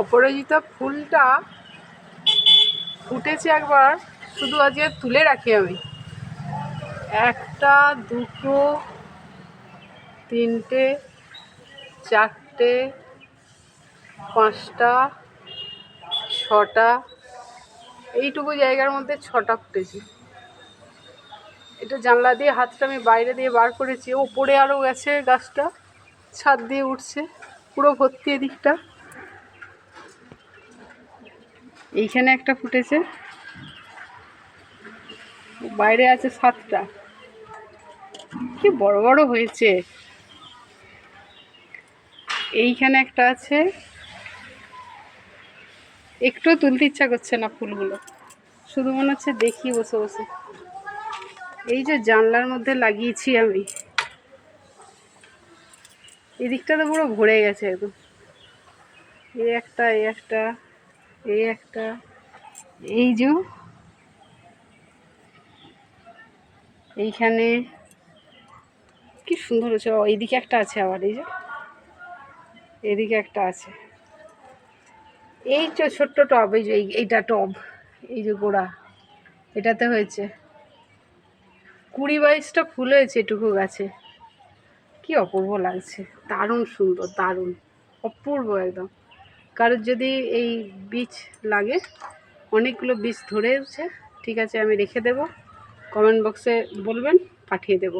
অপরাজিতা ফুলটা ফুটেছে একবার, শুধু আজকে তুলে রাখি আমি। একটা, দুটো, তিনটে, চারটে, পাঁচটা, ছটা, এইটুকু জায়গার মধ্যে 6টা ফুটেছে। এটা জানলা দিয়ে হাতটা আমি বাইরে দিয়ে বার করেছি। ওপরে আরও গেছে, গাছটা ছাদ দিয়ে উঠছে, পুরো ভর্তি এদিকটা। এইখানে একটা ফুটেছে, বাইরে আছে 7টা। কি বড় বড় হয়েছে। এইখানে একটা আছে, একটুও তুলতে ইচ্ছা করছে না ফুলগুলো, শুধু মনে হচ্ছে দেখি বসে বসে। এই যে জানলার মধ্যে লাগিয়েছি আমি, এদিকটা তো পুরো ভরে গেছে একদম। এই একটা, এই একটা, এই একটা, এই যে এইখানে কি সুন্দর হচ্ছে। এইদিকে একটা আছে আবার, এই যে এদিকে একটা আছে। এই যে ছোট্ট টব, এই যে এইটা টব, এই যে গোড়া, এটাতে হয়েছে 20-22টা ফুল হয়েছে এটুকু গাছে। কি অপূর্ব লাগছে, দারুণ সুন্দর, দারুণ অপূর্ব একদম। কারোর যদি এই বীজ লাগে, অনেকগুলো বীজ ধরেছে, ঠিক আছে আমি রেখে দেব, কমেন্ট বক্সে বলবেন, পাঠিয়ে দেব।